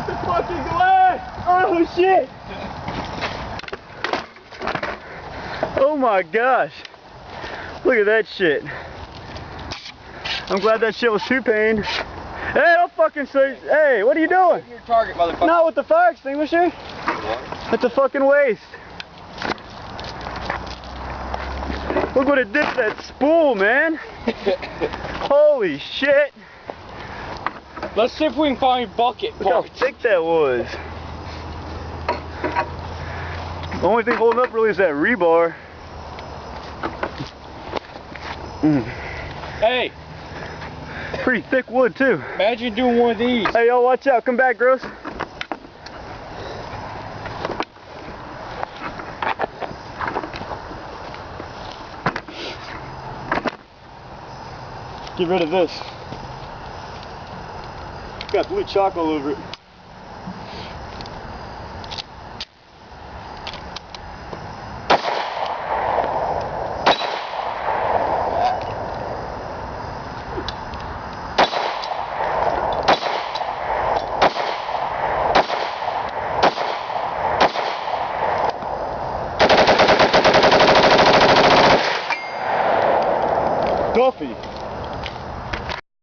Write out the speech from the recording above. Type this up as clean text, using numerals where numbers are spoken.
broke the fucking glass! Oh shit! Oh my gosh. Look at that shit. I'm glad that shit was two-pane. Hey, don't fucking say, hey, what are you doing? Your target, motherfucker. Not with the fire extinguisher. What? At the fucking waist. Look what it did to that spool, man. Holy shit. Let's see if we can find bucket Look how parts. thick that was. The only thing holding up really is that rebar. Hey. Pretty thick wood too. Imagine doing one of these. Hey, y'all, watch out. Come back, Gross. Get rid of this. Got blue chalk all over it. Duffy.